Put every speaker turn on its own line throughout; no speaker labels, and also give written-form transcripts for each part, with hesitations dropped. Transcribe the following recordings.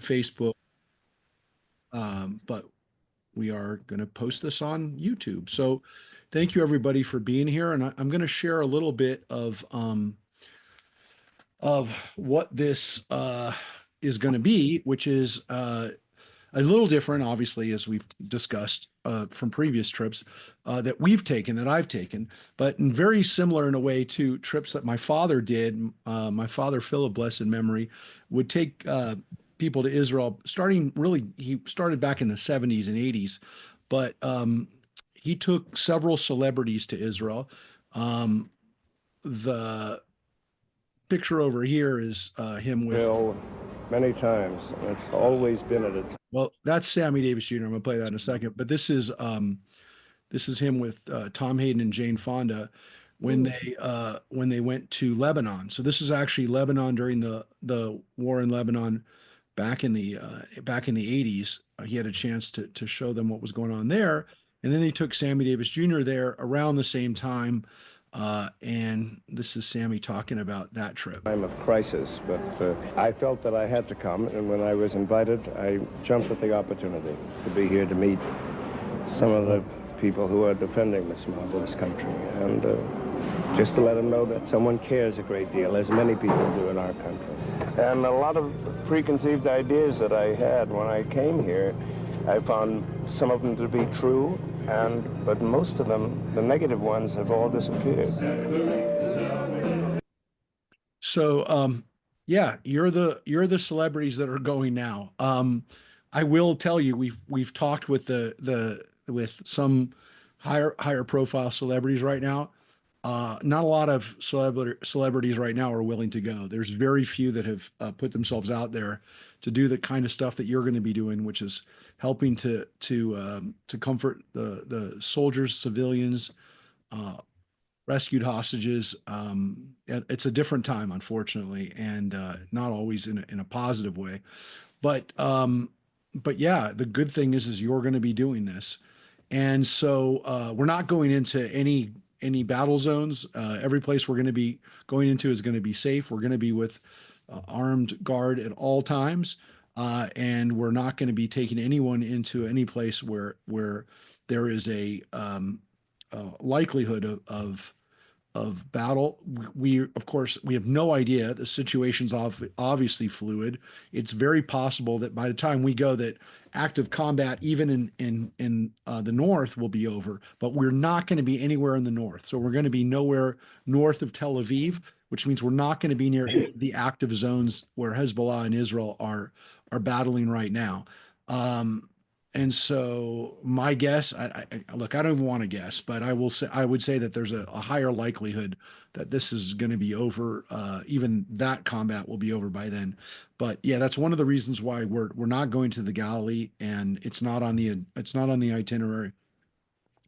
Facebook, but we are going to post this on YouTube. So thank you everybody for being here. And I'm going to share a little bit of what this is going to be, which is a little different, obviously, as we've discussed from previous trips that we've taken, that I've taken, but very similar in a way to trips that my father did. My father, Phil of blessed memory, would take people to Israel, starting really, he started back in the 70s and 80s, but he took several celebrities to Israel. Um, the picture over here is him with,
Bill many times. It's always been at a time.
well, that's Sammy Davis Jr. I'm gonna play that in a second, but this is him with Tom Hayden and Jane Fonda when they went to Lebanon. So this is actually Lebanon during the war in Lebanon back in the 80s. He had a chance to show them what was going on there, and then they took Sammy Davis Jr. there around the same time. And this is Sammy talking about that trip.
Time of crisis, but I felt that I had to come, and when I was invited, I jumped at the opportunity to be here to meet some of the people who are defending this marvelous country, and just to let them know that someone cares a great deal, as many people do in our country. And a lot of preconceived ideas that I had when I came here, I found some of them to be true, but most of them, the negative ones, have all disappeared.
So yeah, you're the celebrities that are going now. I will tell you we've talked with the with some higher profile celebrities right now. Not a lot of celebrities right now are willing to go. There's very few that have put themselves out there to do the kind of stuff that you're going to be doing, which is helping to comfort the soldiers, civilians, uh, rescued hostages. It's a different time, unfortunately, and not always in a positive way. But but yeah, the good thing is you're going to be doing this, and so we're not going into any battle zones. Every place we're going to be going into is going to be safe. We're going to be with armed guard at all times, and we're not going to be taking anyone into any place where there is a likelihood of battle. We of course we have no idea. The situation's obviously fluid. It's very possible that by the time we go, that active combat, even in the north, will be over. But we're not going to be anywhere in the north. So we're going to be nowhere north of Tel Aviv, which means we're not going to be near the active zones where Hezbollah and Israel are battling right now. Um, and so my guess, look, I don't even want to guess, but I would say that there's a higher likelihood that this is going to be over. Even that combat will be over by then. But yeah, that's one of the reasons why we're not going to the Galilee, and it's not on the itinerary.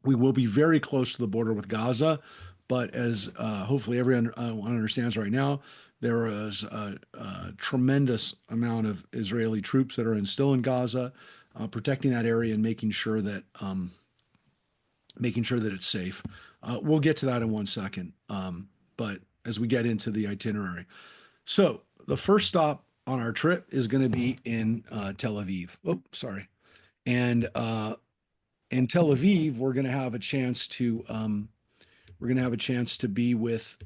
We will be very close to the border with Gaza, but as hopefully everyone understands right now, there is a tremendous amount of Israeli troops that are still in Gaza, protecting that area and making sure that it's safe. We'll get to that in one second, but as we get into the itinerary, so the first stop on our trip is going to be in Tel Aviv. Oh, sorry, and in Tel Aviv, we're going to have a chance to be with,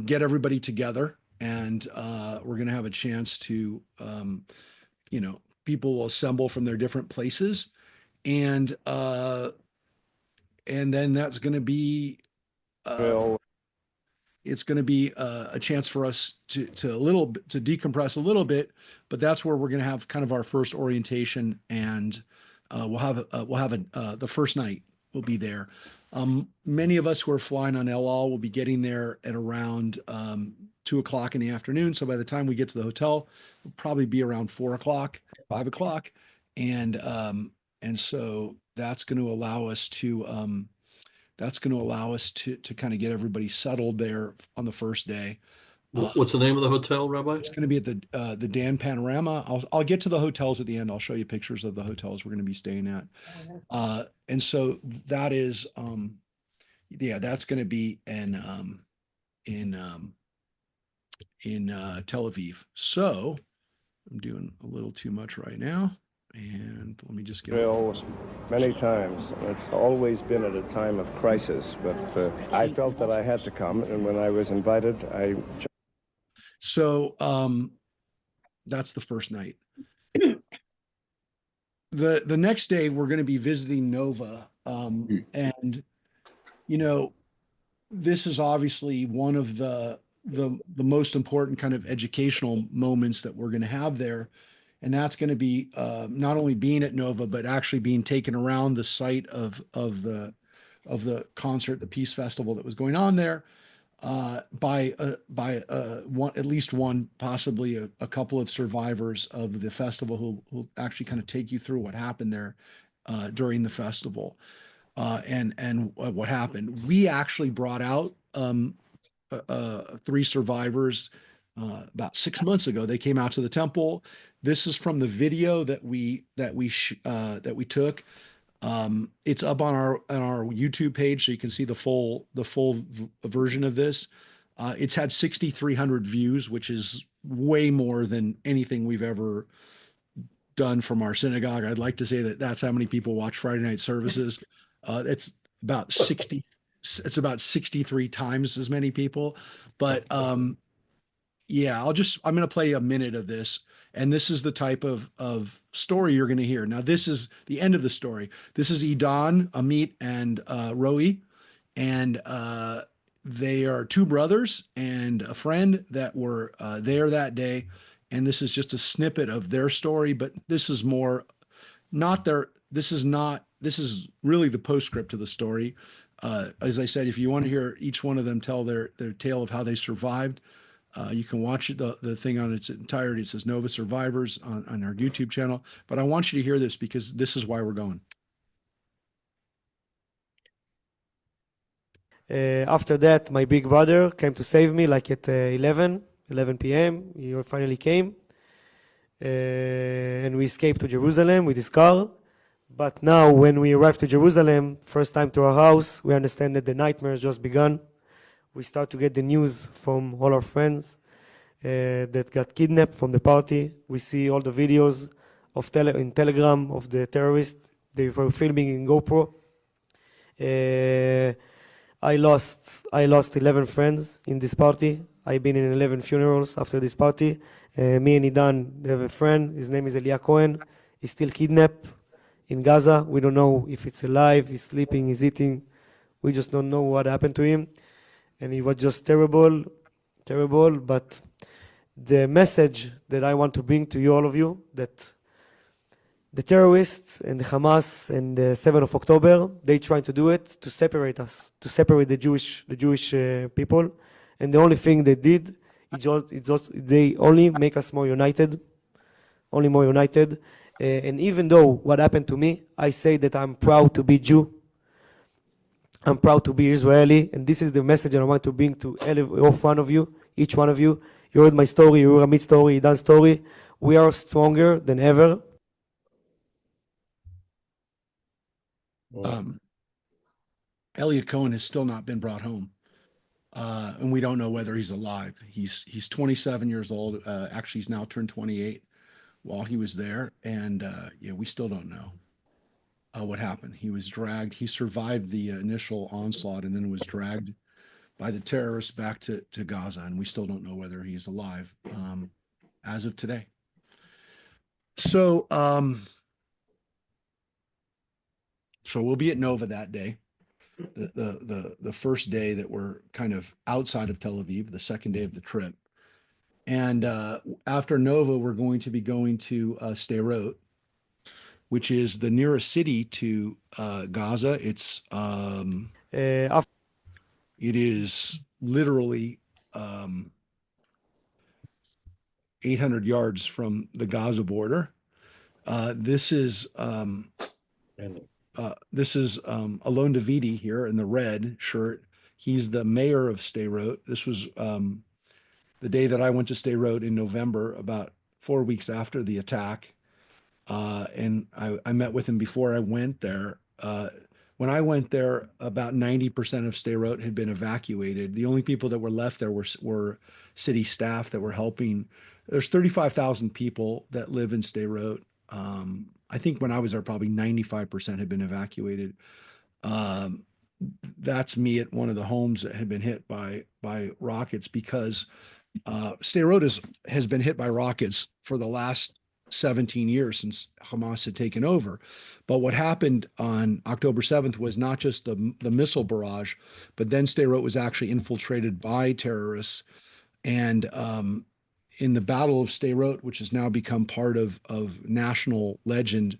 get everybody together, and we're going to have a chance to, people will assemble from their different places, and and then that's going to be. Uh,
Bill,
it's going to be a chance for us to decompress a little bit, but that's where we're going to have kind of our first orientation, and the first night will be there. Many of us who are flying on El Al will be getting there at around 2 o'clock in the afternoon. So by the time we get to the hotel, it'll probably be around 4 o'clock, 5 o'clock, and so that's going to allow us to kind of get everybody settled there on the first day.
What's the name of the hotel, Rabbi?
It's going to be at the Dan Panorama. I'll get to the hotels at the end. I'll show you pictures of the hotels we're going to be staying at. And so that is yeah, that's going to be in Tel Aviv. So I'm doing a little too much right now. And let me just get
Drill many times. It's always been at a time of crisis, but I felt that I had to come, and when I was invited, I.
so that's the first night. The next day we're going to be visiting Nova. And you know, this is obviously one of the most important kind of educational moments that we're going to have there. And that's going to be not only being at Nova, but actually being taken around the site of the concert, the Peace Festival that was going on there, by one, at least one, possibly a couple of survivors of the festival who actually kind of take you through what happened there during the festival, and what happened. We actually brought out three survivors about 6 months ago. They came out to the temple. This is from the video that we took. It's up on our YouTube page, so you can see the full version of this. It's had 6,300 views, which is way more than anything we've ever done from our synagogue. I'd like to say that that's how many people watch Friday night services. It's about 60. It's about 63 times as many people. But yeah, I'm going to play a minute of this. And this is the type of story you're going to hear. Now, this is the end of the story. This is Idan, Amit, and Roe. And they are two brothers and a friend that were there that day. And this is just a snippet of their story, but this is more not their, this is not, this is really the postscript to the story. As I said, if you want to hear each one of them tell their tale of how they survived, you can watch the thing on its entirety. It says Nova Survivors on our YouTube channel. But I want you to hear this because this is why we're going.
After that, my big brother came to save me, like at 11 p.m. He finally came. And we escaped to Jerusalem with his car. But now, when we arrived to Jerusalem, first time to our house, we understand that the nightmare has just begun. We start to get the news from all our friends that got kidnapped from the party. We see all the videos in Telegram of the terrorists. They were filming in GoPro. I lost 11 friends in this party. I've been in 11 funerals after this party. Me and Idan, they have a friend. His name is Elia Cohen. He's still kidnapped in Gaza. We don't know if it's alive, he's sleeping, he's eating. We just don't know what happened to him. And it was just terrible, terrible. But the message that I want to bring to you, all of you, that the terrorists and the Hamas and the 7th of October, they trying to do it to separate us, to separate the Jewish people. And the only thing they did, they only make us more united, only more united. And even though what happened to me, I say that I'm proud to be Jew. I'm proud to be Israeli. And this is the message I want to bring to every one of you, each one of you. You heard my story, you heard Amit's story, Idan's story. We are stronger than ever.
Elia Cohen has still not been brought home. And we don't know whether he's alive. He's 27 years old. Actually, he's now turned 28 while he was there. And yeah, we still don't know what happened. He was dragged. He survived the initial onslaught and then was dragged by the terrorists back to Gaza. And we still don't know whether he's alive as of today. So, so we'll be at Nova that day. The first day that we're kind of outside of Tel Aviv, the second day of the trip. And after Nova, we're going to be going to Sderot, which is the nearest city to Gaza. It is literally 800 yards from the Gaza border. This is Alon Davidi here in the red shirt. He's the mayor of Sderot. This was the day that I went to Sderot in November, about 4 weeks after the attack. And I met with him before I went there. When I went there, about 90% of Sderot had been evacuated. The only people that were left there were city staff that were helping there's 35,000 people that live in Sderot. I think when I was there, probably 95% had been evacuated. Um, that's me at one of the homes that had been hit by rockets because Sderot has been hit by rockets for the last 17 years since Hamas had taken over. But what happened on October 7th was not just the missile barrage, but then Sderot was actually infiltrated by terrorists. And in the Battle of Sderot, which has now become part of national legend,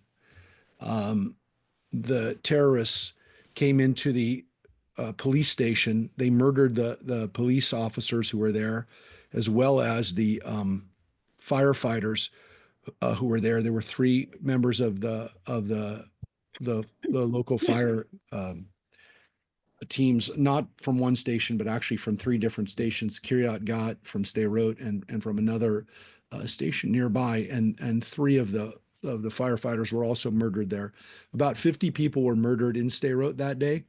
um, the terrorists came into the police station. They murdered the police officers who were there, as well as the firefighters who were there. There were three members of the local fire teams, not from one station, but actually from three different stations: Kiryat Gat, from Sderot, and from another station nearby. And three of the firefighters were also murdered there. About 50 people were murdered in Sderot that day.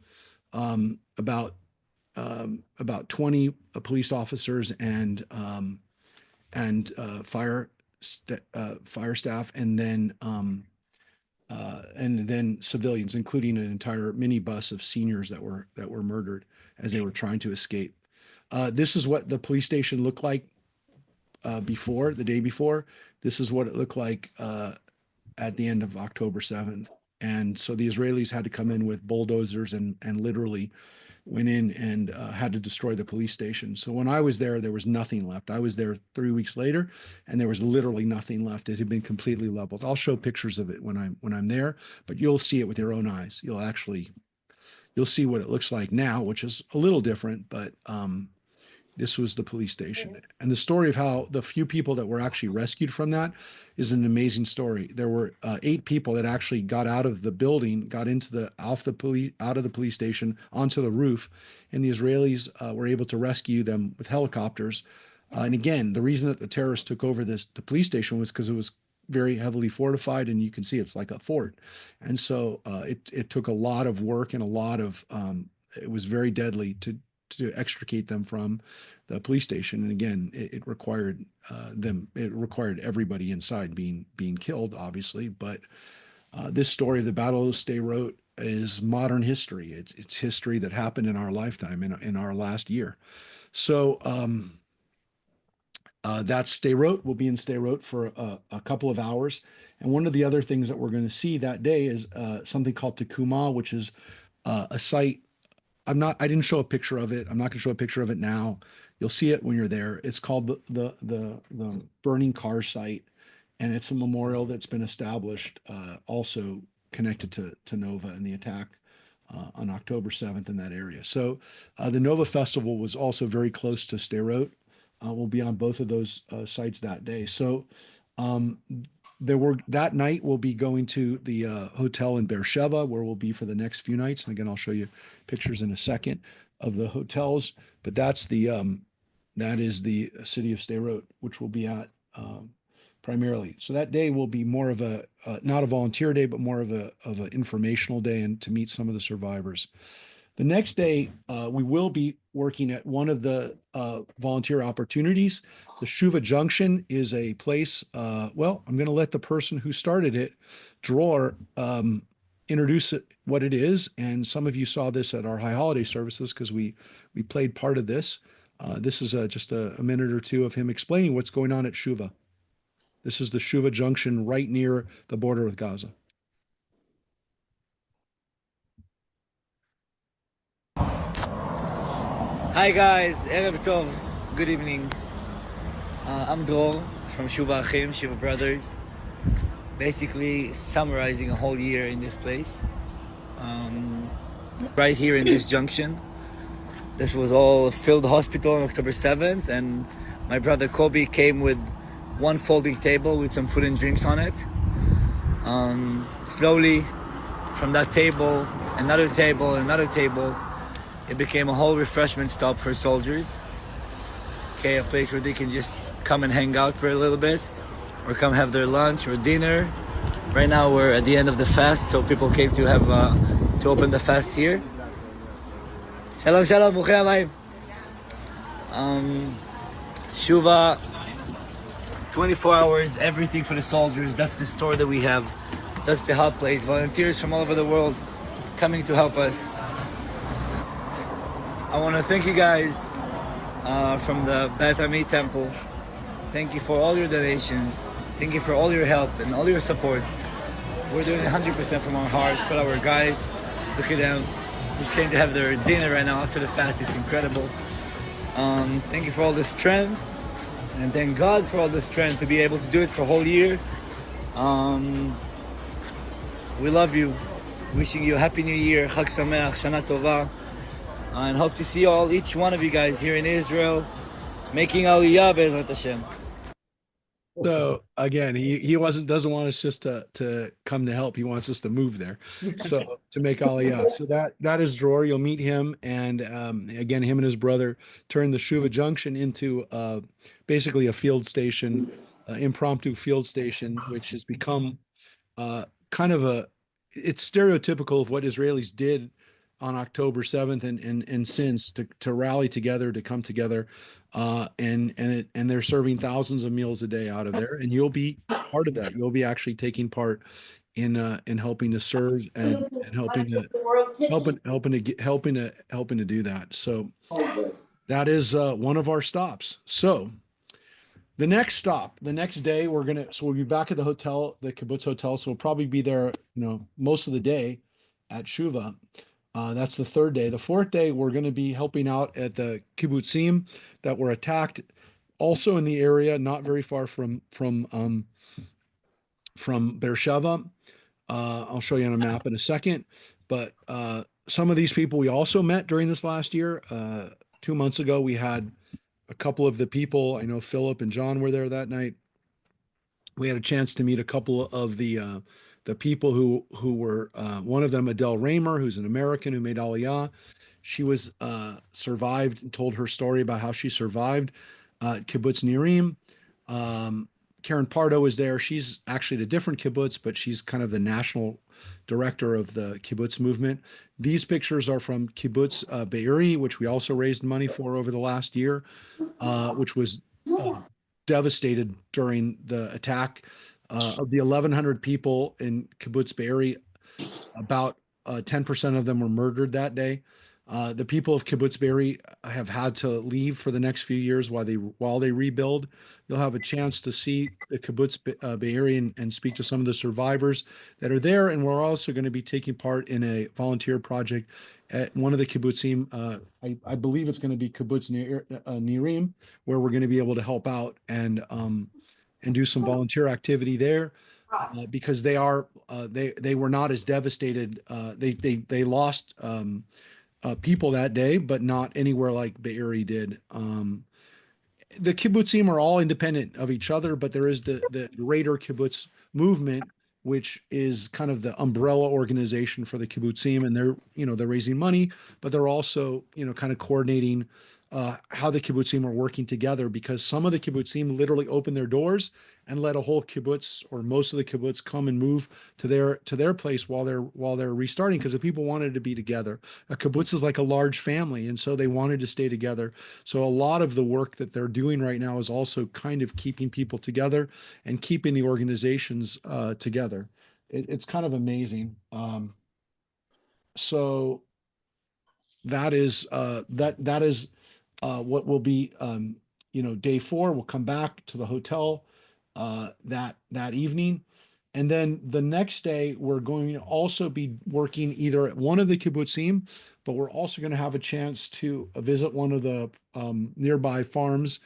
About 20 police officers and fire staff, and then civilians, including an entire minibus of seniors that were murdered as they were trying to escape. This is what the police station looked like before, the day before. This is what it looked like at the end of October 7th. And so the Israelis had to come in with bulldozers and literally went in and had to destroy the police station. So when I was there was nothing left. I was there 3 weeks later, and there was literally nothing left. It had been completely leveled. I'll show pictures of it when I'm there, but you'll see it with your own eyes. You'll see what it looks like now, which is a little different, but this was the police station. And the story of how the few people that were actually rescued from that is an amazing story. There were 8 people that actually got out of the building, got out of the police station onto the roof, and the Israelis were able to rescue them with helicopters. And again, the reason that the terrorists took over the police station was because it was very heavily fortified, and you can see it's like a fort. And so it took a lot of work and it was very deadly to extricate them from the police station. And again, it required everybody inside being killed, obviously. But this story of the Battle of Sderot is modern history. It's history that happened in our lifetime, in our last year. So that's Sderot. We'll be in Sderot for a couple of hours. And one of the other things that we're going to see that day is something called Tekuma, which is a site. I didn't show a picture of it. I'm not going to show a picture of it now. You'll see it when you're there. It's called the burning car site, and it's a memorial that's been established, also connected to Nova and the attack on October 7th in that area. So the Nova Festival was also very close to Sderot. We'll be on both of those sites that day. So that night we'll be going to the hotel in Beersheba, where we'll be for the next few nights. And again, I'll show you pictures in a second of the hotels. But that is the city of Sderot, which we'll be at primarily. So that day will be more of a not a volunteer day, but more of an informational day, and to meet some of the survivors. The next day, we will be working at one of the volunteer opportunities. The Shuva Junction is a place, I'm going to let the person who started it, Dror, introduce what it is. And some of you saw this at our high holiday services because we played part of this. This is just a minute or two of him explaining what's going on at Shuva. This is the Shuva Junction right near the border with Gaza.
Hi guys, Erev Tov, good evening. I'm Dror from Shuva Achim, Shuva Brothers. Basically summarizing a whole year in this place. Right here in this junction. This was all a filled hospital on October 7th, and my brother Kobe came with one folding table with some food and drinks on it. Slowly, from that table, another table, it became a whole refreshment stop for soldiers. Okay, a place where they can just come and hang out for a little bit, or come have their lunch or dinner. Right now we're at the end of the fast, so people came to have to open the fast here. Shalom, shalom, Bruchei Habayim. Shuva 24 hours, everything for the soldiers. That's the store that we have. That's the hot plate. Volunteers from all over the world coming to help us. I want to thank you guys from the Beth Temple. Thank you for all your donations. Thank you for all your help and all your support. We're doing 100% from our hearts for our guys. Look at them. Just came to have their dinner right now after the fast. It's incredible. Thank you for all the strength. And thank God for all the strength to be able to do it for a whole year. We love you. Wishing you a happy new year. Chag Sameach, Shana Tova. And hope to see all, each one of you guys here in Israel, making Aliyah Be'ezrat Hashem.
So again, he doesn't want us just to come to help. He wants us to move there. So to make Aliyah. So that is Dror. You'll meet him, and again, him and his brother turned the Shuva Junction into basically a field station, impromptu field station, which has become kind of it's stereotypical of what Israelis did on October 7th and since to rally together, to come together, and they're serving thousands of meals a day out of there, and you'll be part of that. You'll be actually taking part in helping to serve and helping to do that. So that is one of our stops. So the next day, we'll be back at the hotel, the kibbutz hotel. So we'll probably be there, most of the day at Shuva. That's the third day. The fourth day, we're going to be helping out at the kibbutzim that were attacked, also in the area, not very far from Beersheba. I'll show you on a map in a second. But some of these people we also met during this last year. 2 months ago, we had a couple of the people. I know Philip and John were there that night. We had a chance to meet a couple of the people who were one of them, Adele Raymer, who's an American who made Aliyah. She was survived and told her story about how she survived Kibbutz Nirim. Karen Pardo was there. She's actually at a different kibbutz, but she's kind of the national director of the kibbutz movement. These pictures are from Kibbutz Be'eri, which we also raised money for over the last year, which was devastated during the attack. Of the 1,100 people in Kibbutz Be'eri, about 10% of them were murdered that day. The people of Kibbutz Be'eri have had to leave for the next few years while they rebuild. You'll have a chance to see the Kibbutz Be'eri and speak to some of the survivors that are there. And we're also going to be taking part in a volunteer project at one of the kibbutzim. I believe it's going to be Kibbutz Nirim, where we're going to be able to help out and do some volunteer activity there, because they were not as devastated. They lost people that day, but not anywhere like Be'eri did. The kibbutzim are all independent of each other, but there is the greater kibbutz movement, which is kind of the umbrella organization for the kibbutzim, and they're raising money, but they're also kind of coordinating how the kibbutzim are working together, because some of the kibbutzim literally open their doors and let a whole kibbutz or most of the kibbutz come and move to their place while they're restarting, because the people wanted to be together. A kibbutz is like a large family, and so they wanted to stay together. So a lot of the work that they're doing right now is also kind of keeping people together and keeping the organizations together. It's kind of amazing. So that is what will be day 4. We'll come back to the hotel that evening, and then the next day we're going to also be working either at one of the kibbutzim, but we're also going to have a chance to visit one of the nearby farms.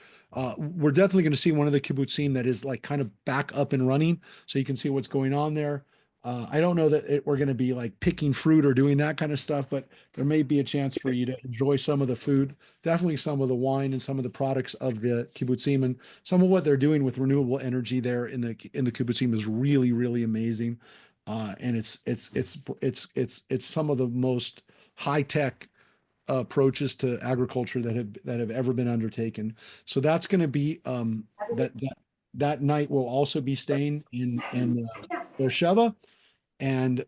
We're definitely going to see one of the kibbutzim that is like kind of back up and running, so you can see what's going on there. I don't know that we're going to be like picking fruit or doing that kind of stuff, but there may be a chance for you to enjoy some of the food, definitely some of the wine and some of the products of the kibbutzim, and some of what they're doing with renewable energy there in the kibbutzim is really, really amazing. And it's some of the most high tech approaches to agriculture that have ever been undertaken. So that's going to be that night. We'll also be staying in Beersheba. And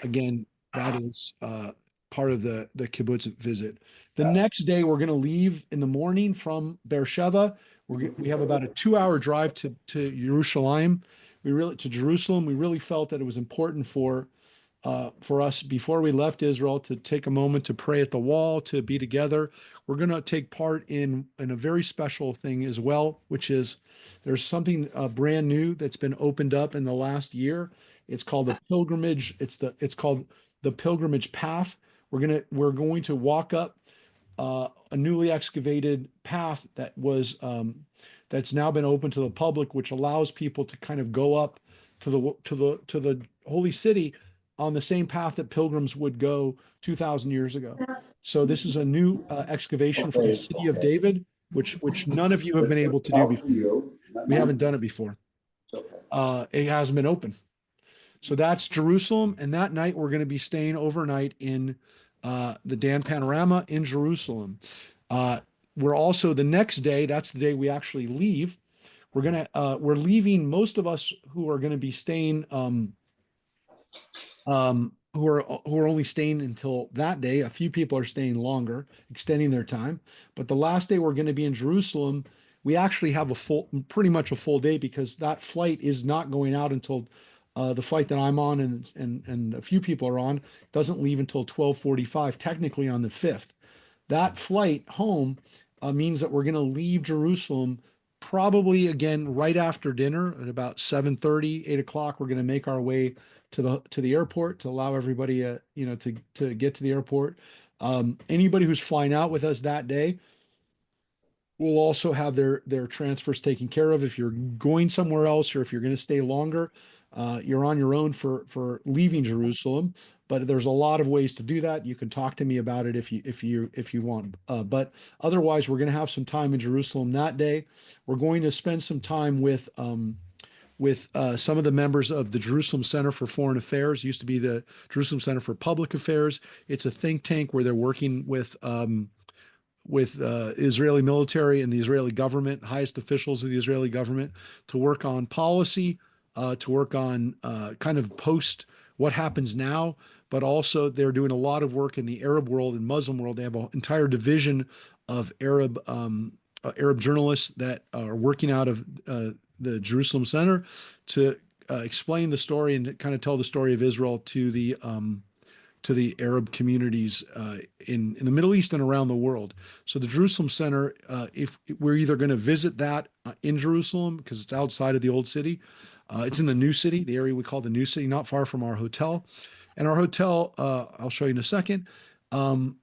again, that is part of the kibbutz visit. The next day, we're going to leave in the morning from Beersheba. We have about a 2 hour drive to Jerusalem. To Jerusalem. We really felt that it was important for us before we left Israel to take a moment to pray at the wall, to be together. We're going to take part in a very special thing as well, which is there's something brand new that's been opened up in the last year. It's called the pilgrimage. It's called the pilgrimage path. We're going to walk up a newly excavated path that's now been open to the public, which allows people to kind of go up to the holy city on the same path that pilgrims would go 2,000 years ago. So this is a new excavation for the city of David, which none of you have been able to do before. We haven't done it before. It hasn't been open. So that's Jerusalem, and that night we're going to be staying overnight in the Dan Panorama in Jerusalem. We're also the next day. That's the day we actually leave. We're leaving. Most of us who are going to be staying, who are only staying until that day. A few people are staying longer, extending their time. But the last day we're going to be in Jerusalem. We actually have pretty much a full day because that flight is not going out until the flight that I'm on and a few people are on doesn't leave until 12:45, technically on the 5th. That flight home means that we're going to leave Jerusalem probably again right after dinner at about 7:30, 8 o'clock. We're going to make our way to the airport to allow everybody to get to the airport. Anybody who's flying out with us that day will also have their transfers taken care of. If you're going somewhere else or if you're going to stay longer, you're on your own for leaving Jerusalem. But there's a lot of ways to do that. You can talk to me about it if you want. But otherwise, we're going to have some time in Jerusalem that day. We're going to spend some time with some of the members of the Jerusalem Center for Foreign Affairs. It used to be the Jerusalem Center for Public Affairs. It's a think tank where they're working with Israeli military and the Israeli government, highest officials of the Israeli government, to work on policy, to work on kind of post what happens now, but also they're doing a lot of work in the Arab world and Muslim world. They have an entire division of Arab journalists that are working out of the Jerusalem Center to explain the story and kind of tell the story of Israel to the Arab communities in the Middle East and around the world. So the Jerusalem Center, if we're either going to visit that in Jerusalem because it's outside of the old city, it's in the new city, the area we call the new city, not far from our hotel. And our hotel, I'll show you in a second. They'll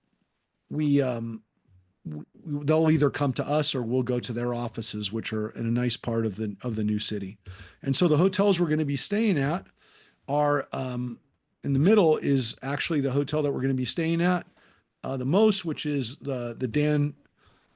either come to us or we'll go to their offices, which are in a nice part of the new city. And so the hotels we're going to be staying at are in the middle is actually the hotel that we're going to be staying at the most, which is the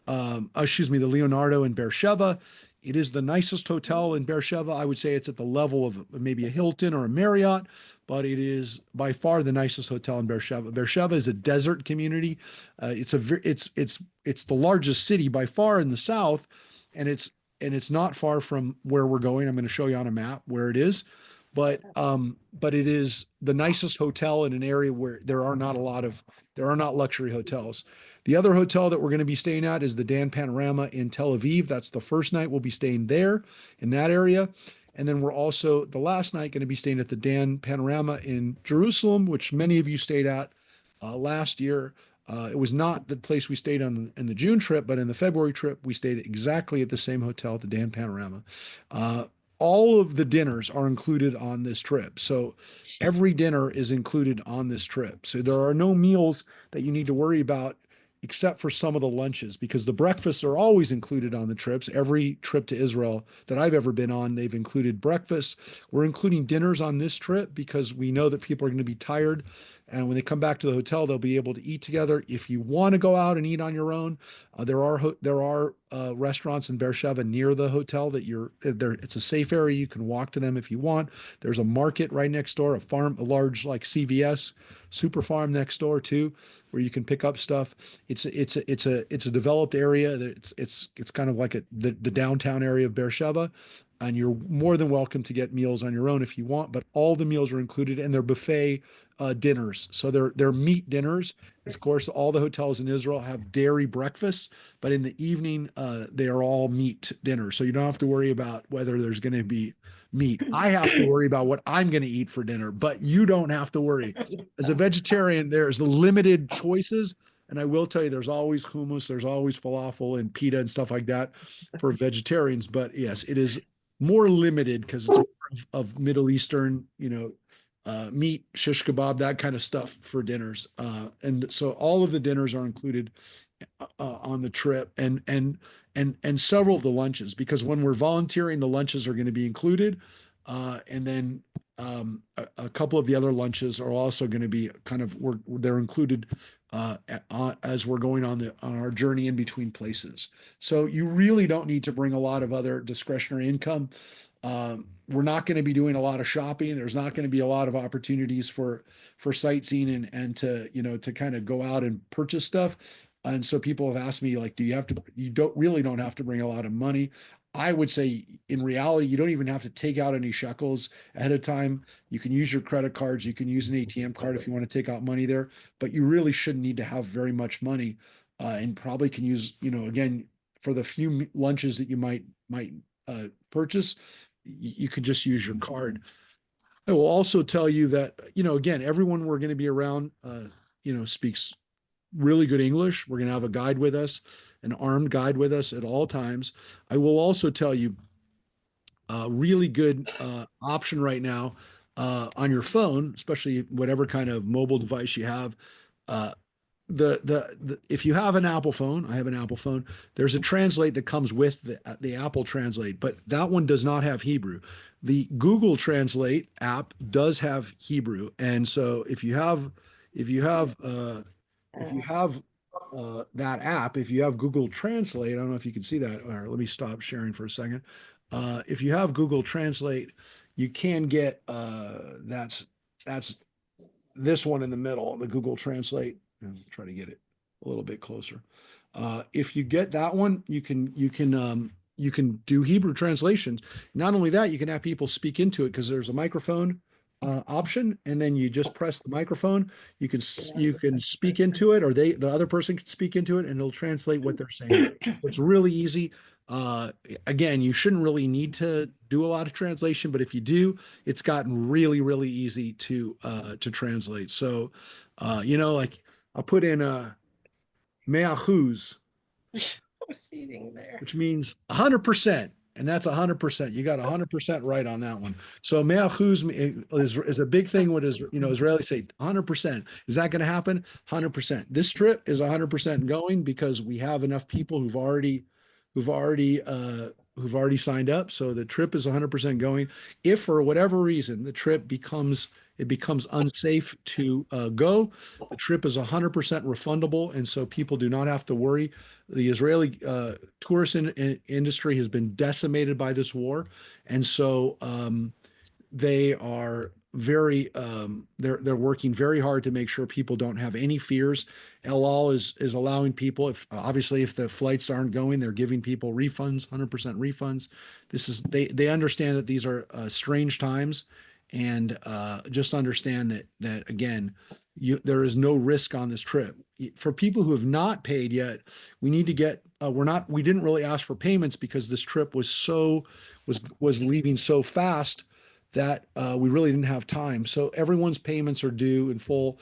Leonardo in Beersheba. It is the nicest hotel in Beersheba. I would say it's at the level of maybe a Hilton or a Marriott, but it is by far the nicest hotel in Beersheba. Beersheba is a desert community. It's the largest city by far in the south, and it's not far from where we're going. I'm going to show you on a map where it is, but it is the nicest hotel in an area where there are not luxury hotels. The other hotel that we're going to be staying at is the Dan Panorama in Tel Aviv. That's the first night we'll be staying there in that area. And then we're also the last night going to be staying at the Dan Panorama in Jerusalem, which many of you stayed at last year. It was not the place we stayed on in the June trip, but in the February trip, we stayed exactly at the same hotel, the Dan Panorama. All of the dinners are included on this trip. So every dinner is included on this trip. So there are no meals that you need to worry about except for some of the lunches, because the breakfasts are always included on the trips. Every trip to Israel that I've ever been on, they've included breakfast. We're including dinners on this trip because we know that people are going to be tired. And when they come back to the hotel, they'll be able to eat together. If you want to go out and eat on your own, there are restaurants in Beersheba near the hotel that you're there. It's a safe area. You can walk to them if you want. There's a market right next door, a large like CVS super farm next door too, where you can pick up stuff. It's a developed area. It's kind of like the downtown area of Beersheba. and you're more than welcome to get meals on your own if you want, but all the meals are included and they're buffet dinners. So they're meat dinners. Of course, all the hotels in Israel have dairy breakfasts, but in the evening, they are all meat dinners. So you don't have to worry about whether there's going to be meat. I have to worry about what I'm going to eat for dinner, but you don't have to worry. As a vegetarian, there's limited choices. And I will tell you, there's always hummus, there's always falafel and pita and stuff like that for vegetarians. But yes, it is more limited because it's more of Middle Eastern, meat, shish kebab, that kind of stuff for dinners. And so all of the dinners are included on the trip, and several of the lunches, because when we're volunteering, the lunches are going to be included, and then a couple of the other lunches are also going to be they're included as we're going on our journey in between places. So you really don't need to bring a lot of other discretionary income. We're not going to be doing a lot of shopping. There's not going to be a lot of opportunities for sightseeing and to kind of go out and purchase stuff. And so people have asked me, like, you don't have to bring a lot of money. I would say in reality, you don't even have to take out any shekels ahead of time. You can use your credit cards. You can use an ATM card if you want to take out money there, but you really shouldn't need to have very much money, and probably can use, again, for the few lunches that you might purchase, you could just use your card. I will also tell you that, again, everyone we're going to be around, speaks really good English. We're going to have a guide with us, an armed guide with us at all times. I will also tell you a really good option right now on your phone, especially whatever kind of mobile device you have. Uh, if you have an Apple phone, I have an Apple phone, there's a translate that comes with the Apple Translate, but that one does not have Hebrew. The Google Translate app does have Hebrew. And so if you have that app, if you have Google Translate, I don't know if you can see that. All right, let me stop sharing for a second. If you have Google Translate, you can get that's this one in the middle, the Google Translate. I'll try to get it a little bit closer. If you get that one, you can do Hebrew translations. Not only that, you can have people speak into it because there's a microphone option, and then you just press the microphone. You can speak into it, or the other person can speak into it, and it'll translate what they're saying. It's really easy. Again, you shouldn't really need to do a lot of translation, but if you do, it's gotten really, really easy to translate. So, like I'll put in mea chuz, which means 100%. And that's 100%. You got 100% right on that one. So mea chuz is a big thing. What is, Israelis say 100%. Is that going to happen? 100%. This trip is 100% going because we have enough people who've already signed up. So the trip is 100% going. If for whatever reason the trip becomes unsafe to go, the trip is 100% refundable, and so people do not have to worry. The Israeli tourist industry has been decimated by this war, and so they are they're working very hard to make sure people don't have any fears. El Al is allowing people, if the flights aren't going, they're giving people refunds, 100% refunds. They understand that these are strange times, and just understand that again, there is no risk on this trip. For people who have not paid yet, we need to get. We didn't really ask for payments because this trip was leaving so fast that we really didn't have time. So everyone's payments are due in full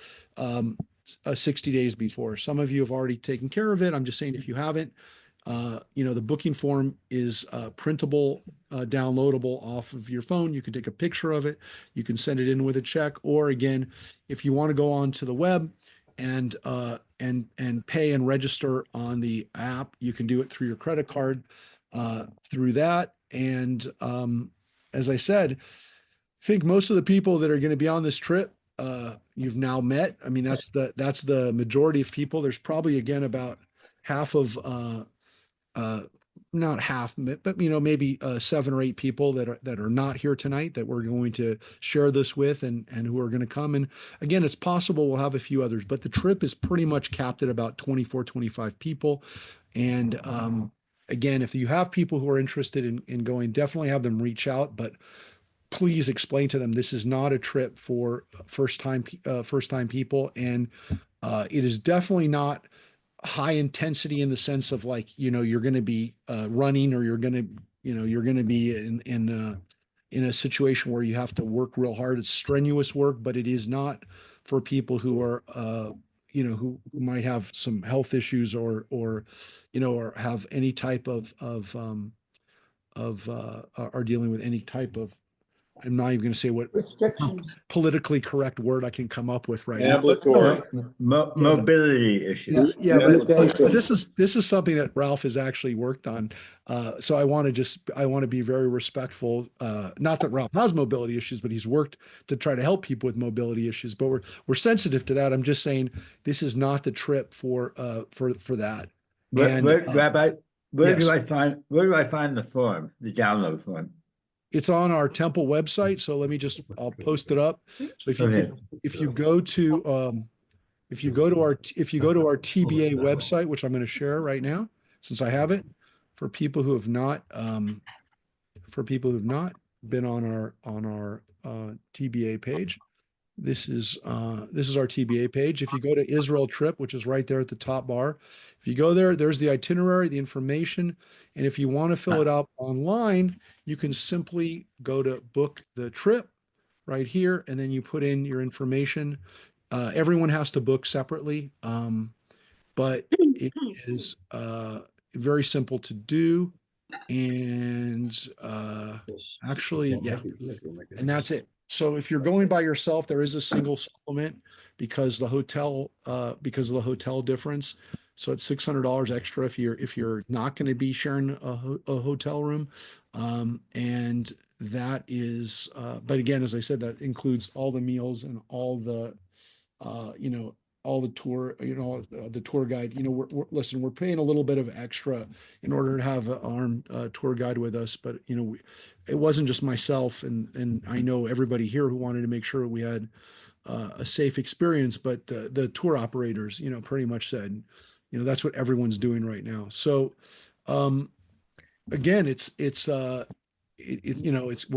60 days before. Some of you have already taken care of it. I'm just saying, if you haven't, the booking form is printable, downloadable off of your phone. You can take a picture of it. You can send it in with a check, or again, if you want to go onto the web and pay and register on the app, you can do it through your credit card through that. And as I said, I think most of the people that are going to be on this trip, you've now met. I mean, that's the majority of people. There's probably, again, about half of not half, but maybe 7 or 8 people that are not here tonight that we're going to share this with, and who are going to come. And again, it's possible we'll have a few others, but the trip is pretty much capped at about 24, 25 people. And again, if you have people who are interested in going, definitely have them reach out, but please explain to them this is not a trip for first time people, and it is definitely not high intensity in the sense of like, you're going to be running, or you're going to, you're going to be in a situation where you have to work real hard. It's strenuous work, but it is not for people who are, who might have some health issues, or have any type are dealing with any type of, I'm not even going to say what
Restrictions.
politically correct word I can come up with right now.
Ambulatory.
Mobility issues.
But this is something that Ralph has actually worked on. So I want to be very respectful. Not that Ralph has mobility issues, but he's worked to try to help people with mobility issues. But we're sensitive to that. I'm just saying this is not the trip for that.
Rabbi, where
yes.
do I find the form, the download form?
It's on our temple website. So I'll post it up. So if you go to our TBA website, which I'm going to share right now, since I have it, for people who have not been on our TBA page, this is our TBA page. If you go to Israel trip, which is right there at the top bar, if you go there, there's the itinerary, the information, and if you want to fill it out online, you can simply go to book the trip right here, and then you put in your information. Everyone has to book separately, but it is very simple to do. And actually, yeah, and that's it. So if you're going by yourself, there is a single supplement because of the hotel difference. So it's $600 extra if you're not going to be sharing a hotel room, and that is. But again, as I said, that includes all the meals and all the all the tour, the tour guide. Listen, we're paying a little bit of extra in order to have an armed tour guide with us, but it wasn't just myself, and I know everybody here who wanted to make sure we had a safe experience, but the tour operators, pretty much said, that's what everyone's doing right now. So, again, we're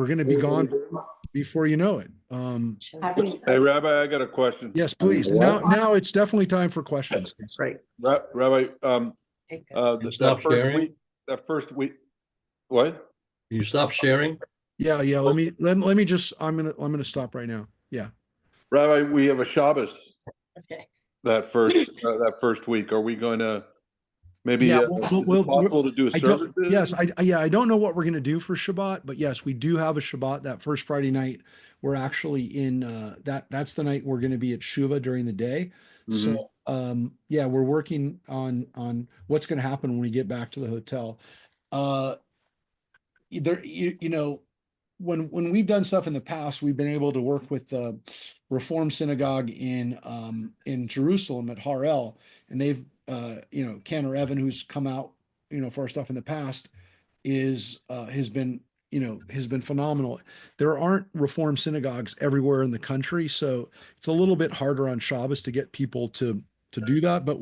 going to be gone before you know it.
Hey, Rabbi, I got a question.
Yes, please. Now it's definitely time for questions.
Right.
Rabbi,
Stop sharing.
that first week, what?
You stop sharing?
Yeah. Let me just, I'm gonna stop right now. Yeah.
Rabbi, we have a Shabbos
Okay.
that first week. Are we going to maybe,
Yeah,
is it possible to do services?
Yes, I don't know what we're gonna do for Shabbat, but yes, we do have a Shabbat that first Friday night. We're actually in that's the night we're gonna be at Shuva during the day. So yeah, we're working on what's gonna happen when we get back to the hotel. There, when we've done stuff in the past, we've been able to work with the Reform Synagogue in Jerusalem at Harel, and they've Cantor Evan, who's come out for our stuff in the past, has been phenomenal. There aren't Reform synagogues everywhere in the country, so it's a little bit harder on Shabbos to get people to do that. But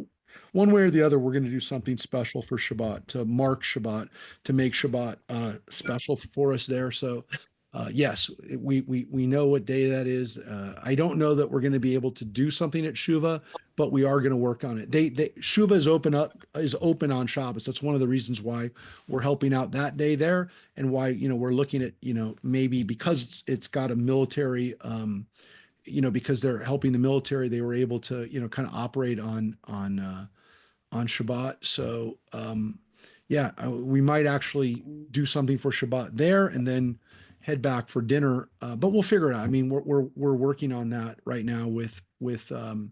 one way or the other, we're going to do something special for Shabbat, to mark Shabbat, to make Shabbat special for us there. So yes, we know what day that is. I don't know that we're going to be able to do something at Shuva, but we are going to work on it. Shuva is open on Shabbos. That's one of the reasons why we're helping out that day there, and why we're looking at maybe because it's got a military. Because they're helping the military, they were able to kind of operate on Shabbat. So yeah, we might actually do something for Shabbat there, and then head back for dinner. But we'll figure it out. I mean, we're working on that right now with the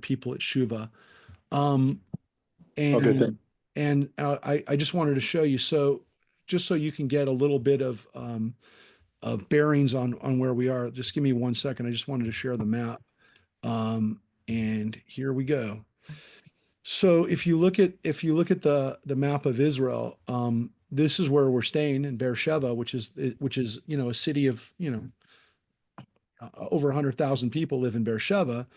people at Shuva. I just wanted to show you, so just so you can get a little bit of bearings on where we are. Just give me 1 second. I just wanted to share the map. And here we go. So if you look at the map of Israel, this is where we're staying in Beersheba, which is a city of over 100,000 people live in Beersheba,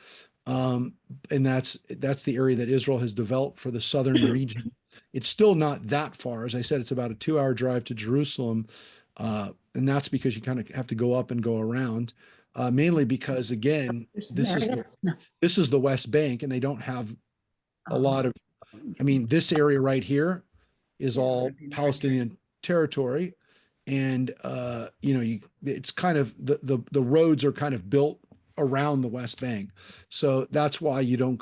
and that's the area that Israel has developed for the southern region. it's still not that far. As I said, it's about a 2 hour drive to Jerusalem. And that's because you kind of have to go up and go around, mainly because again, this is the West Bank and they don't have a lot of, I mean, this area right here is all Palestinian territory. And it's kind of the roads are kind of built around the West Bank. So that's why we don't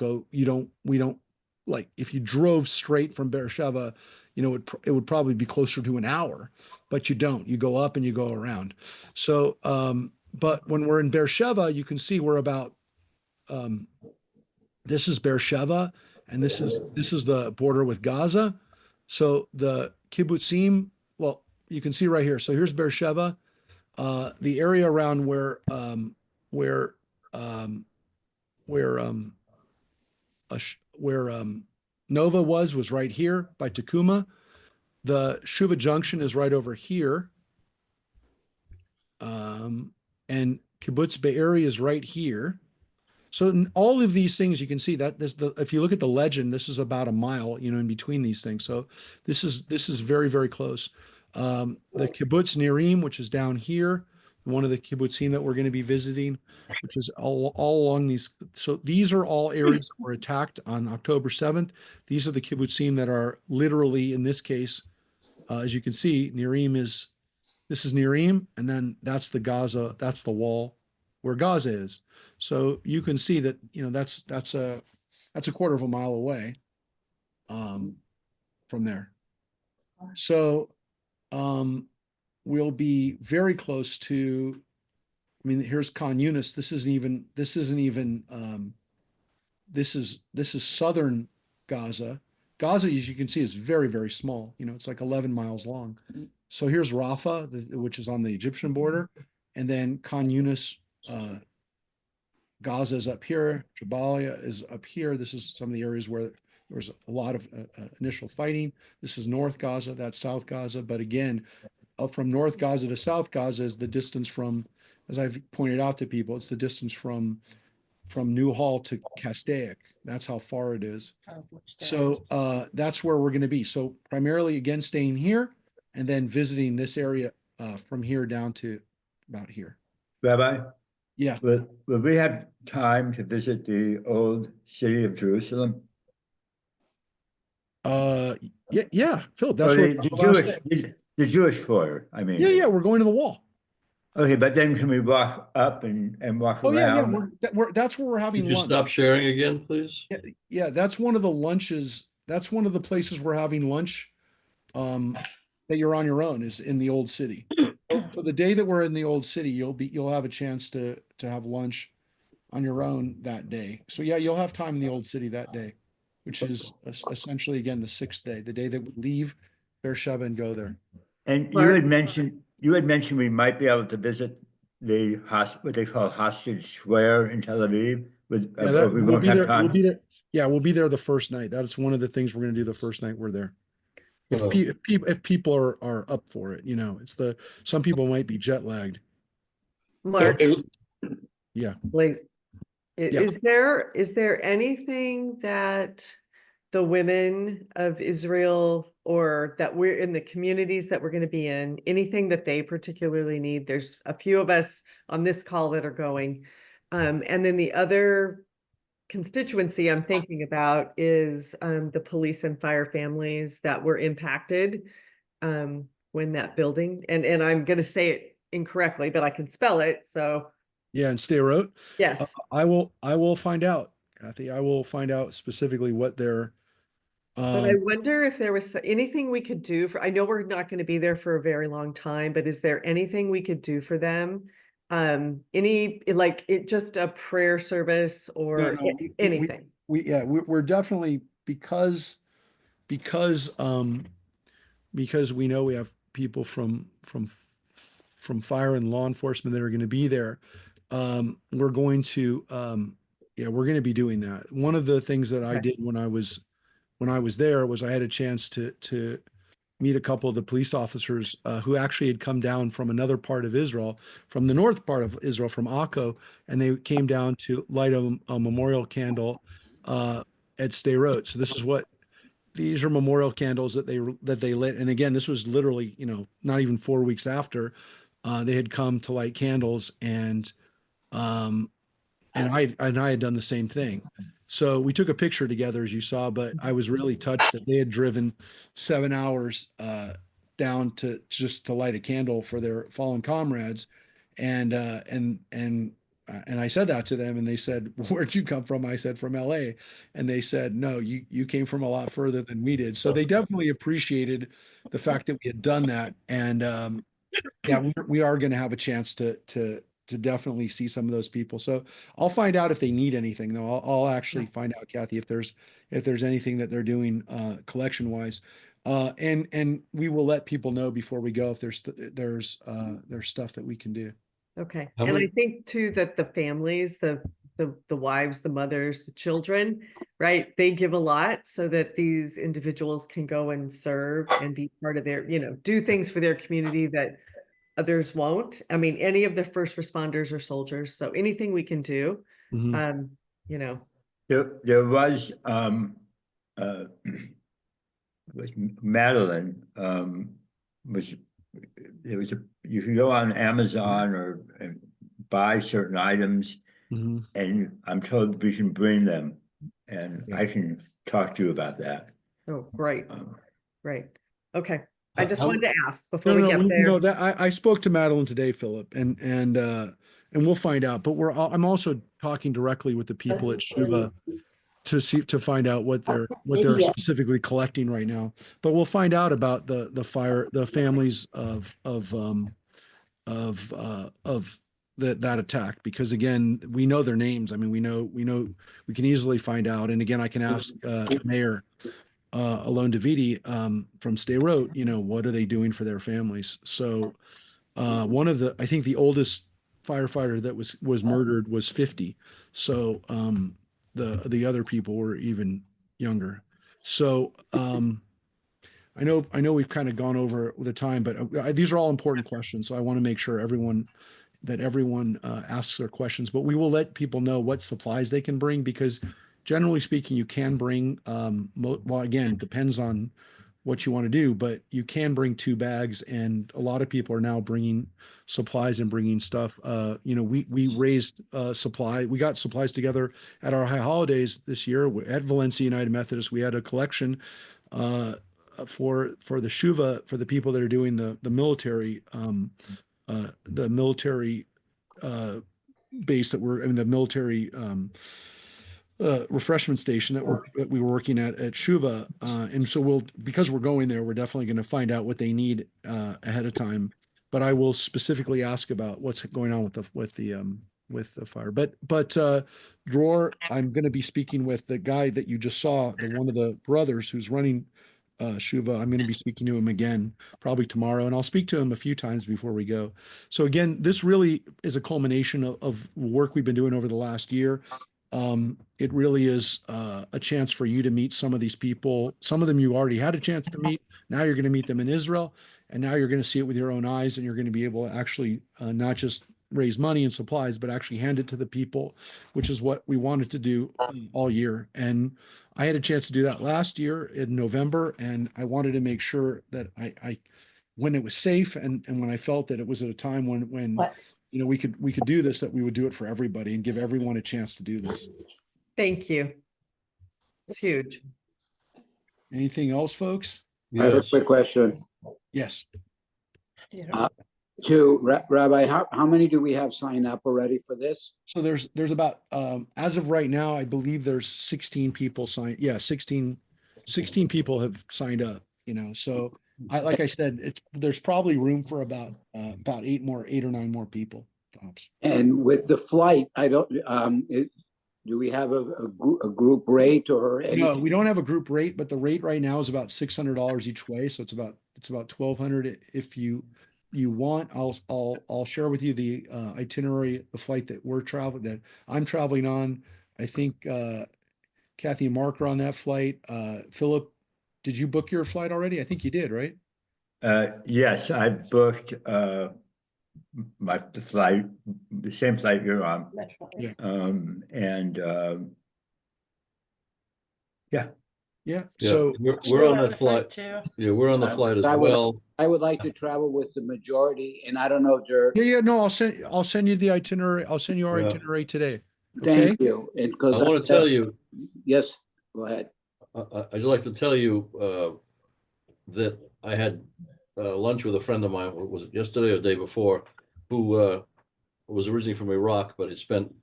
like if you drove straight from Beersheba, it would probably be closer to an hour, but you don't. You go up and you go around. So, but when we're in Beersheba, you can see we're about this is Beersheba, and this is the border with Gaza. So the kibbutzim, well, you can see right here. So here's Beersheba, the area around where Nova was right here by Takuma. The Shuva Junction is right over here, and Kibbutz Be'eri is right here. So in all of these things, you can see that if you look at the legend, this is about a mile, in between these things. So this is very, very close. The Kibbutz Nirim, which is down here, one of the kibbutzim that we're going to be visiting, which is all along these. So these are all areas that were attacked on October 7th. These are the kibbutzim that are literally, in this case, as you can see, this is Nirim, and then that's the Gaza, that's the wall where Gaza is. So you can see that, that's a quarter of a mile away from there. So we'll be very close to, I mean, here's Khan Yunis. This is southern Gaza. Gaza, as you can see, is very, very small. It's like 11 miles long. So here's Rafah, which is on the Egyptian border. And then Khan Yunis, Gaza is up here. Jabalia is up here. This is some of the areas where there was a lot of initial fighting. This is North Gaza, that's South Gaza. But again, from North Gaza to South Gaza is the distance from, as I've pointed out to people, it's the distance from Newhall to Castaic. That's how far it is. So that's where we're going to be. So primarily, again, staying here and then visiting this area from here down to about here.
Rabbi?
Yeah.
Will we have time to visit the old city of Jerusalem?
Yeah, Philip, that's
Or
where
the Jewish quarter, I mean.
Yeah, we're going to the wall.
Okay, but then can we walk up and walk
Oh
around?
that's where we're having
Could you
lunch.
stop sharing again, please?
Yeah, that's one of the lunches. That's one of the places we're having lunch. That you're on your own is in the old city. So the day that we're in the old city, you'll have a chance to have lunch on your own that day. So yeah, you'll have time in the old city that day, which is essentially again the 6th day, the day that we leave Beersheba and go there.
And you had mentioned we might be able to visit what they call Hostage Square in Tel Aviv. We won't have time.
We'll be there. Yeah, we'll be there the first night. That's one of the things we're going to do the first night we're there. If people are up for it, some people might be jet lagged.
Mark,
Yeah.
like,
Yeah.
is there anything that the women of Israel or that we're in the communities that we're going to be in, anything that they particularly need? There's a few of us on this call that are going. And then the other constituency I'm thinking about is the police and fire families that were impacted when that building, and I'm going to say it incorrectly, but I can spell it. So
Yeah, and Sderot.
yes,
I will find out, Kathy. I will find out specifically what they're.
but I wonder if there was anything we could do I know we're not going to be there for a very long time, but is there anything we could do for them? Just a prayer service or anything?
We're definitely because we know we have people from fire and law enforcement that are going to be there. We're going to we're going to be doing that. One of the things that I did when I was there was I had a chance to meet a couple of the police officers who actually had come down from another part of Israel, from the north part of Israel, from Akko, and they came down to light a memorial candle at Sderot. So these are memorial candles that they lit. And again, this was literally, not even 4 weeks after they had come to light candles, um, and I had done the same thing. So we took a picture together, as you saw, but I was really touched that they had driven 7 hours down to just to light a candle for their fallen comrades, and and I said that to them, and they said, "Where'd you come from?" I said, "From L.A." And they said, "No, you came from a lot further than we did." So they definitely appreciated the fact that we had done that, and yeah, we are going to have a chance to definitely see some of those people. So I'll find out if they need anything, though. I'll actually find out, Kathy, if there's anything that they're doing collection wise, and we will let people know before we go if there's stuff that we can do.
Okay.
How
And I
many-
think too that the families, the wives, the mothers, the children, right? They give a lot so that these individuals can go and serve and be part of their, do things for their community that others won't. I mean, any of the first responders or soldiers. So anything we can do,
Mhm.
you know,
There was, was Madeline, was, there was you can go on Amazon or and buy certain items,
Mhm.
and I'm told we can bring them, and
Yeah.
I can talk to you about that.
oh, great,
Um,
great. Okay. I just
how-
wanted to ask before
No,
we
no,
get there.
no. That I spoke to Madeline today, Philip, and we'll find out. But I'm also talking directly with the people at Shuva to find out what they're specifically collecting right now. But we'll find out about the families of that attack, because again, we know their names. I mean, we can easily find out. And again, I can ask Mayor Alon Davidi from Stay Wrote, what are they doing for their families? So I think the oldest firefighter that was murdered was 50. So the other people were even younger. So I know we've kind of gone over the time, but these are all important questions. So I want to make sure everyone asks their questions. But we will let people know what supplies they can bring, because generally speaking, you can bring. Well, again, depends on what you want to do, but you can bring 2 bags, and a lot of people are now bringing supplies and bringing stuff. We raised supply. We got supplies together at our high holidays this year at Valencia United Methodist. We had a collection uh, for the shuva, for the people that are doing the military uh, base the military refreshment station that we were working at Shuva, and so because we're going there, we're definitely going to find out what they need ahead of time. But I will specifically ask about what's going on with the fire. But Dror, I'm going to be speaking with the guy that you just saw, one of the brothers who's running Shuva. I'm going to be speaking to him again probably tomorrow, and I'll speak to him a few times before we go. So again, this really is a culmination of work we've been doing over the last year. It really is a chance for you to meet some of these people. Some of them you already had a chance to meet. Now you're going to meet them in Israel, and now you're going to see it with your own eyes, and you're going to be able to actually not just raise money and supplies, but actually hand it to the people, which is what we wanted to do all year. And I had a chance to do that last year in November, and I wanted to make sure that when it was safe, and when I felt that it was at a time when we could do this, that we would do it for everybody and give everyone a chance to do this.
Thank you. It's huge.
Anything else, folks?
I have a
Yes.
quick question.
Yes.
Rabbi, how many do we have signed up already for this?
So there's about as of right now, I believe there's 16 people signed. Yeah, 16 people have signed up, So like I said, there's probably room for about 8 or 9 more people, tops.
And with the flight, I don't, do we have a group rate or
No,
anything?
we don't have a group rate, but the rate right now is about $600 each way. So it's about 1,200. If you want, I'll share with you the itinerary, the flight that I'm traveling on. I think Kathy and Mark are on that flight. Philip, did you book your flight already? I think you did, right?
Yes, I booked the flight, the same flight you're on.
Yeah.
And yeah,
Yeah.
Yeah,
So
we're on that flight. Yeah, we're on the flight as well.
I would like to travel with the majority, and I don't know if they're,
yeah. No, I'll send you the itinerary. I'll send you our
Yeah.
itinerary today.
thank
Okay.
you. And because
I want to tell you,
yes, go ahead.
I'd like to tell you that I had lunch with a friend of mine, was it yesterday or the day before, who was originally from Iraq, but had spent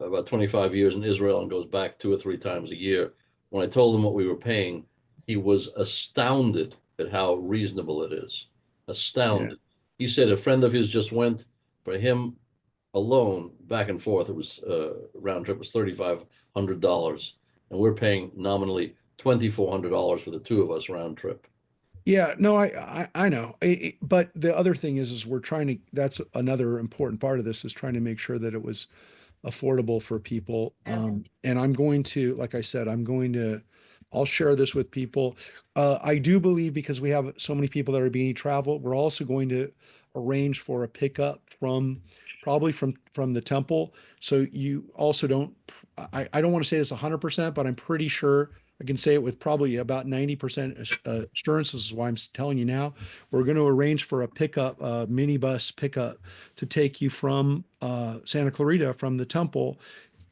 about 25 years in Israel and goes back 2 or 3 times a year. When I told him what we were paying, he was astounded at how reasonable it is. Astounded. He said a friend of his just went. For him alone, back and forth, it was round trip was $3,500, and we're paying nominally $2,400 for the 2 of us round trip.
Yeah, no, I know. But the other thing is we're trying to, that's another important part of this, is trying to make sure that it was affordable for people. And I'm going to, like I said, I'll share this with people. I do believe, because we have so many people that are being travel, we're also going to arrange for a pickup probably from the temple. So you also don't, I don't want to say this 100%, but I'm pretty sure I can say it with probably about 90% assurance. This is why I'm telling you now. We're going to arrange for a pickup, a minibus pickup, to take you from Santa Clarita, from the temple,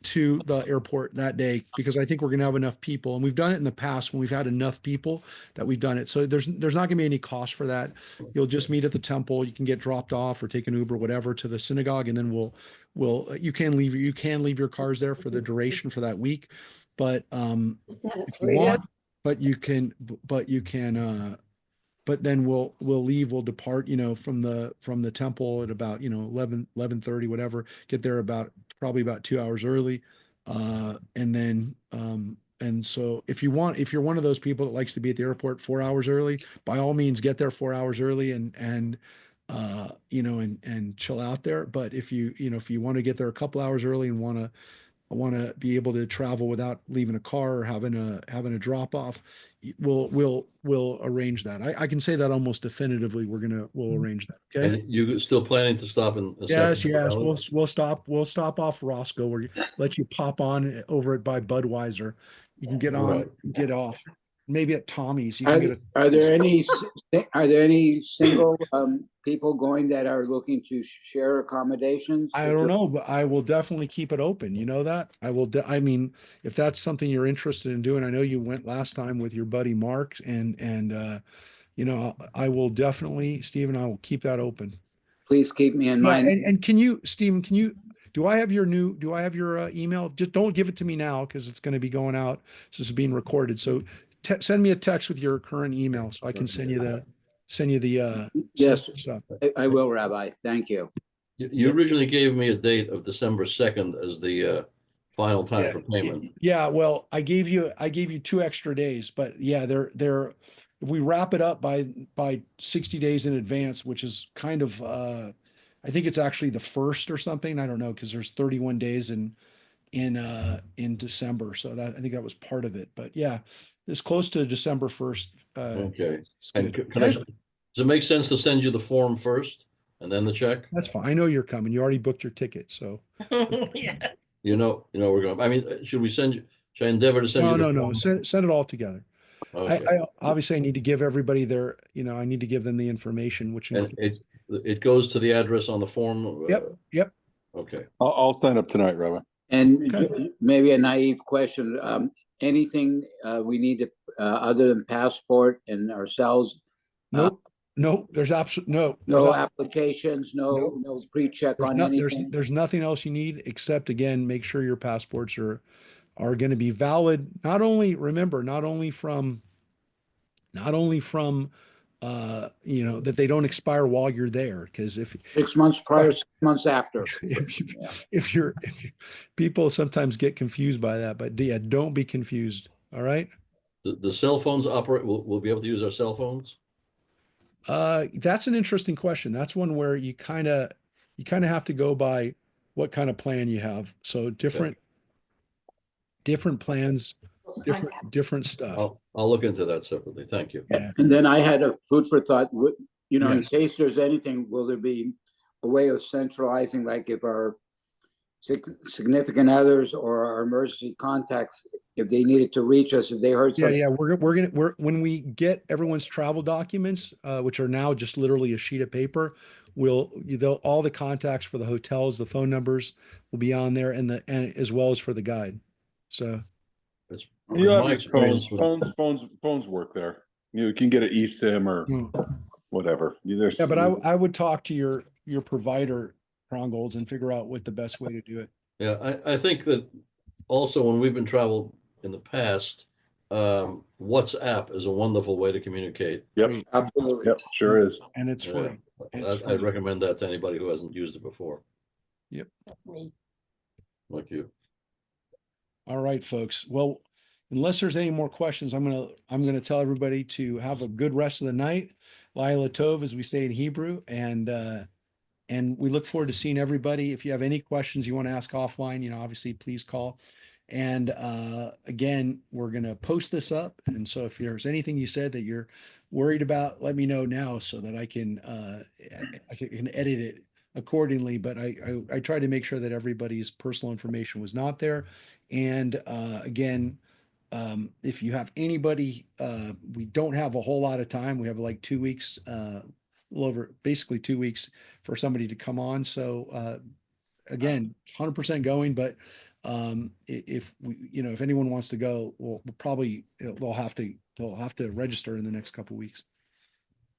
to the airport that day, because I think we're going to have enough people. And we've done it in the past when we've had enough people that we've done it. So there's not going to be any cost for that. You'll just meet at the temple. You can get dropped off or take an Uber, whatever, to the synagogue, and then you can leave your cars there for the duration for that week. But if you want, but you can, but then we'll depart, from the temple at about, 11:30, whatever, get there probably about 2 hours early. And then, and so if you're one of those people that likes to be at the airport 4 hours early, by all means, get there 4 hours early and chill out there. But if you want to get there a couple hours early and want to be able to travel without leaving a car or having a drop off, we'll arrange that. I can say that almost definitively. We'll arrange that. Okay.
And you still planning to stop in
Yes,
Sacramento
yes.
Valley?
We'll stop off Roscoe. Let you pop on over it by Budweiser. You can get on,
Right.
get off. Maybe at Tommy's. You can get
Are there any single people going that are looking to share accommodations?
I don't know, but I will definitely keep it open. You know that? I mean, if that's something you're interested in doing, I know you went last time with your buddy Mark, and I will definitely, Stephen, I will keep that open.
Please keep me in
Yeah,
mind.
and Stephen, do I have your email? Just don't give it to me now, because it's going to be going out. So this is being recorded. So send me a text with your current email so I can send you the
Yes,
stuff.
I will, Rabbi. Thank you.
You originally gave me a date of December 2nd as the final time for payment.
Yeah, well, I gave you 2 extra days, but yeah, if we wrap it up by 60 days in advance, which is kind of I think it's actually the 1st or something. I don't know, because there's 31 days in December. So I think that was part of it. But yeah, it's close to December 1st.
Okay.
It's
And
good.
does it make sense to send you the form first and then the check?
That's fine. I know you're coming. You already booked your ticket, so.
We're going, I mean, should I endeavor to send you the
No.
form?
Send it all together.
Okay.
I obviously I need to give everybody I need to give them the information, which
And it goes to the address on the form?
Yep.
Okay.
I'll sign up tonight, Rabbi.
And
Okay.
maybe a naive question, anything we need to, other than passport and ourselves?
Nope. There's absolutely
No applications, no pre-check on anything?
There's nothing else you need, except, again, make sure your passports are going to be valid. Not only from that they don't expire while you're there. Because if
6 months prior, 6 months after.
if you're people sometimes get confused by that, but yeah, don't be confused. All right.
The cell phones operate, we'll be able to use our cell phones?
That's an interesting question. That's one where you kind of have to go by what kind of plan you have. So different plans, different stuff.
I'll look into that separately. Thank you.
Yeah.
And then I had a food for thought, in
Yes.
case there's anything, will there be a way of centralizing, like if our significant others or our emergency contacts, if they needed to reach us, if they heard
Yeah,
something.
yeah, we're when we get everyone's travel documents, which are now just literally a sheet of paper, all the contacts for the hotels, the phone numbers will be on there, and as well as for the guide. So
It's
You have
my
his phones,
experience with
phones work there. You can get an eSIM or
mm.
whatever. There's,
Yeah, but I would talk to your provider, Krongolds, and figure out what the best way to do it.
Yeah, I think that also when we've been traveled in the past, WhatsApp is a wonderful way to communicate.
yep,
Great.
Absolutely.
yep, sure is.
And it's
Yeah,
free. And it's
I'd
free.
recommend that to anybody who hasn't used it before,
Yep.
like you.
All right, folks. Well, unless there's any more questions, I'm gonna tell everybody to have a good rest of the night. Laila Tov, as we say in Hebrew, and we look forward to seeing everybody. If you have any questions you want to ask offline, obviously please call. And again, we're gonna post this up. And so if there's anything you said that you're worried about, let me know now so that I can edit it accordingly. But I try to make sure that everybody's personal information was not there. And again, if you have anybody, we don't have a whole lot of time. We have like 2 weeks, a little over basically 2 weeks for somebody to come on. So again, 100% going, but if if anyone wants to go, we'll probably they'll have to register in the next couple weeks.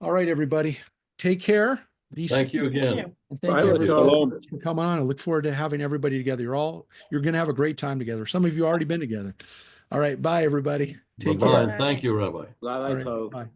All right, everybody, take care. Be
Thank
safe.
you again.
And thank
Bye,
you
Laila.
everybody for coming on. I look forward to having everybody together. You're going to have a great time together. Some of you already been together. All right. Bye, everybody. Take care.
Bye. Thank you, Rabbi.
Laila
All right.
Tov.
Bye.